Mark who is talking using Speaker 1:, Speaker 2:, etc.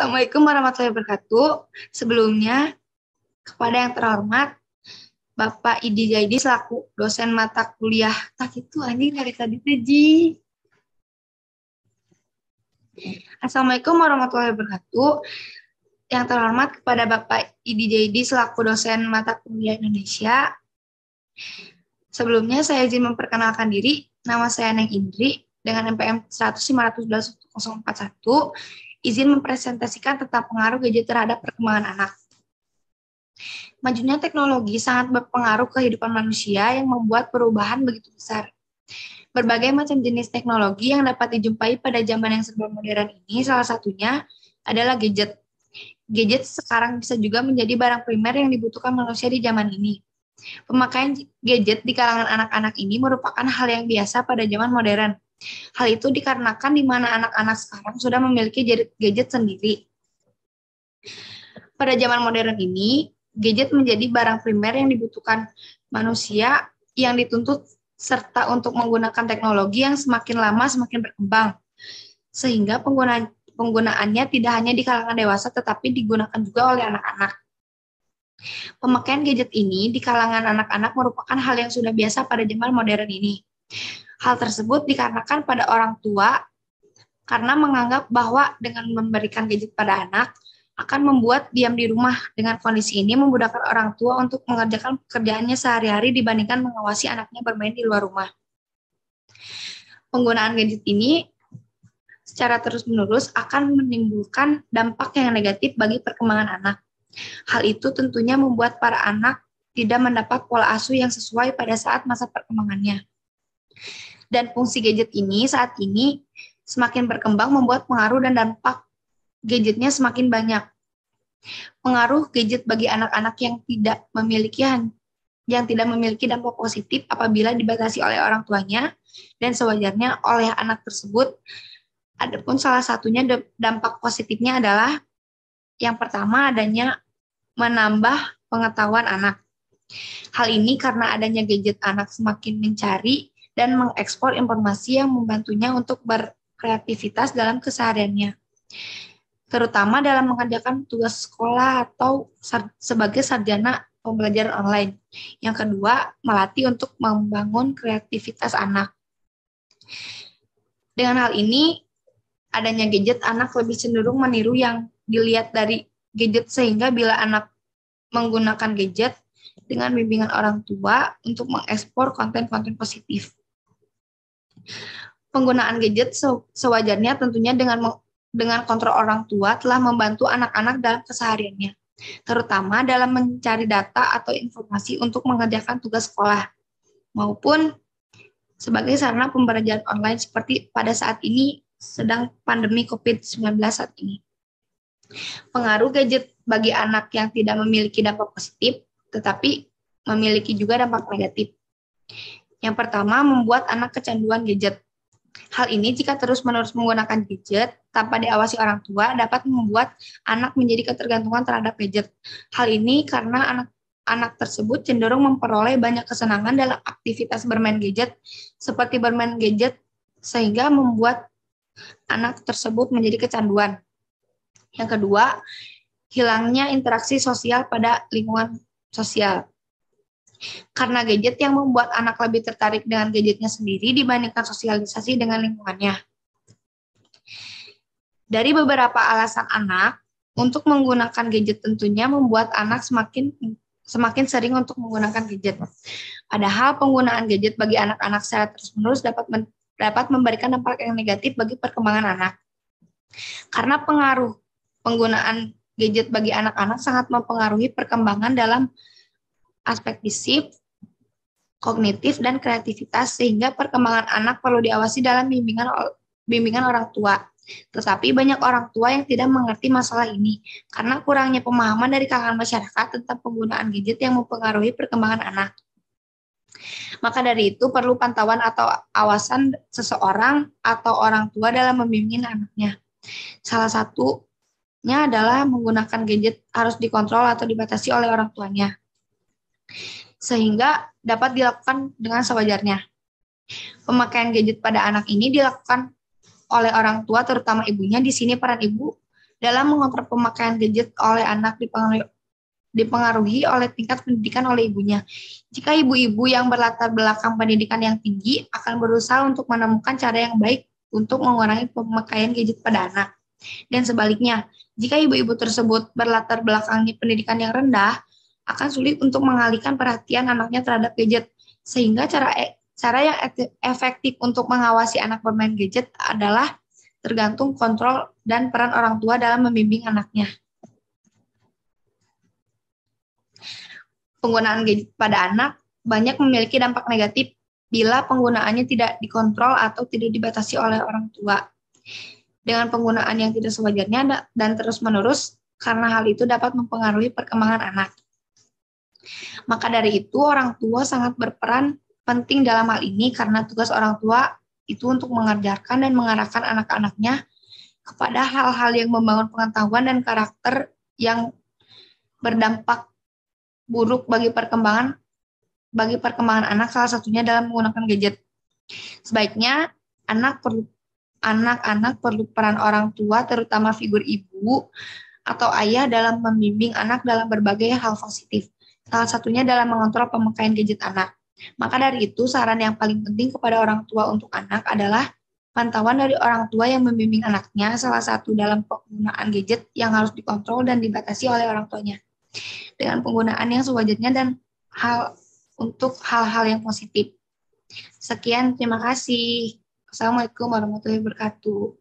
Speaker 1: Assalamualaikum warahmatullahi wabarakatuh. Sebelumnya, kepada yang terhormat, Bapak Idi Jaidi selaku dosen mata kuliah. Tak itu anjing dari tadi Ji. Assalamualaikum warahmatullahi wabarakatuh. Yang terhormat kepada Bapak Idi Jaidi selaku dosen mata kuliah Indonesia. Sebelumnya saya izin memperkenalkan diri. Nama saya Neng Indri dengan NPM 100.512.041. Izin mempresentasikan tentang pengaruh gadget terhadap perkembangan anak. Majunya teknologi sangat berpengaruh ke kehidupan manusia yang membuat perubahan begitu besar. Berbagai macam jenis teknologi yang dapat dijumpai pada zaman yang serba modern ini, salah satunya adalah gadget. Gadget sekarang bisa juga menjadi barang primer yang dibutuhkan manusia di zaman ini. Pemakaian gadget di kalangan anak-anak ini merupakan hal yang biasa pada zaman modern. Hal itu dikarenakan di mana anak-anak sekarang sudah memiliki gadget sendiri. Pada zaman modern ini, gadget menjadi barang primer yang dibutuhkan manusia yang dituntut serta untuk menggunakan teknologi yang semakin lama semakin berkembang. Sehingga penggunaannya tidak hanya di kalangan dewasa tetapi digunakan juga oleh anak-anak. Pemakaian gadget ini di kalangan anak-anak merupakan hal yang sudah biasa pada zaman modern ini. Hal tersebut dikarenakan pada orang tua karena menganggap bahwa dengan memberikan gadget pada anak akan membuat diam di rumah. Dengan kondisi ini memudahkan orang tua untuk mengerjakan pekerjaannya sehari-hari dibandingkan mengawasi anaknya bermain di luar rumah. Penggunaan gadget ini secara terus-menerus akan menimbulkan dampak yang negatif bagi perkembangan anak. Hal itu tentunya membuat para anak tidak mendapat pola asuh yang sesuai pada saat masa perkembangannya. Dan fungsi gadget ini saat ini semakin berkembang membuat pengaruh dan dampak gadgetnya semakin banyak. Pengaruh gadget bagi anak-anak yang tidak memiliki dampak positif apabila dibatasi oleh orang tuanya dan sewajarnya oleh anak tersebut. Adapun salah satunya dampak positifnya adalah yang pertama adanya menambah pengetahuan anak. Hal ini karena adanya gadget anak semakin mencari dan mengekspor informasi yang membantunya untuk berkreativitas dalam kesehariannya, terutama dalam mengerjakan tugas sekolah atau sebagai sarjana pembelajaran online. Yang kedua, melatih untuk membangun kreativitas anak. Dengan hal ini, adanya gadget, anak lebih cenderung meniru yang dilihat dari gadget, sehingga bila anak menggunakan gadget dengan bimbingan orang tua untuk mengekspor konten-konten positif. Penggunaan gadget sewajarnya tentunya dengan kontrol orang tua telah membantu anak-anak dalam kesehariannya, terutama dalam mencari data atau informasi untuk mengerjakan tugas sekolah, maupun sebagai sarana pembelajaran online seperti pada saat ini sedang pandemi COVID-19 saat ini. Pengaruh gadget bagi anak yang tidak memiliki dampak positif, tetapi memiliki juga dampak negatif. Yang pertama, membuat anak kecanduan gadget. Hal ini jika terus-menerus menggunakan gadget tanpa diawasi orang tua dapat membuat anak menjadi ketergantungan terhadap gadget. Hal ini karena anak tersebut cenderung memperoleh banyak kesenangan dalam aktivitas bermain gadget seperti bermain gadget sehingga membuat anak tersebut menjadi kecanduan. Yang kedua, hilangnya interaksi sosial pada lingkungan sosial. Karena gadget yang membuat anak lebih tertarik dengan gadgetnya sendiri dibandingkan sosialisasi dengan lingkungannya. Dari beberapa alasan anak untuk menggunakan gadget tentunya membuat anak semakin sering untuk menggunakan gadget. Padahal penggunaan gadget bagi anak-anak secara terus-menerus dapat memberikan dampak yang negatif bagi perkembangan anak. Karena pengaruh penggunaan gadget bagi anak-anak sangat mempengaruhi perkembangan dalam aspek fisik, kognitif, dan kreativitas, sehingga perkembangan anak perlu diawasi dalam bimbingan orang tua. Tetapi banyak orang tua yang tidak mengerti masalah ini, karena kurangnya pemahaman dari kalangan masyarakat tentang penggunaan gadget yang mempengaruhi perkembangan anak. Maka dari itu perlu pantauan atau awasan seseorang atau orang tua dalam membimbing anaknya. Salah satunya adalah menggunakan gadget harus dikontrol atau dibatasi oleh orang tuanya, sehingga dapat dilakukan dengan sewajarnya. Pemakaian gadget pada anak ini dilakukan oleh orang tua, terutama ibunya. Di sini peran ibu dalam mengontrol pemakaian gadget oleh anak dipengaruhi oleh tingkat pendidikan oleh ibunya. Jika ibu-ibu yang berlatar belakang pendidikan yang tinggi akan berusaha untuk menemukan cara yang baik untuk mengurangi pemakaian gadget pada anak. Dan sebaliknya, jika ibu-ibu tersebut berlatar belakangi pendidikan yang rendah, akan sulit untuk mengalihkan perhatian anaknya terhadap gadget. Sehingga cara yang efektif untuk mengawasi anak bermain gadget adalah tergantung kontrol dan peran orang tua dalam membimbing anaknya. Penggunaan gadget pada anak banyak memiliki dampak negatif bila penggunaannya tidak dikontrol atau tidak dibatasi oleh orang tua. Dengan penggunaan yang tidak sewajarnya dan terus-menerus, karena hal itu dapat mempengaruhi perkembangan anak. Maka dari itu, orang tua sangat berperan penting dalam hal ini karena tugas orang tua itu untuk mengajarkan dan mengarahkan anak-anaknya kepada hal-hal yang membangun pengetahuan dan karakter yang berdampak buruk bagi perkembangan anak, salah satunya dalam menggunakan gadget. Sebaiknya anak-anak perlu peran orang tua, terutama figur ibu atau ayah dalam membimbing anak dalam berbagai hal positif. Salah satunya dalam mengontrol pemakaian gadget anak. Maka dari itu, saran yang paling penting kepada orang tua untuk anak adalah pantauan dari orang tua yang membimbing anaknya, salah satu dalam penggunaan gadget yang harus dikontrol dan dibatasi oleh orang tuanya. Dengan penggunaan yang sewajarnya dan untuk hal-hal yang positif. Sekian, terima kasih. Assalamualaikum warahmatullahi wabarakatuh.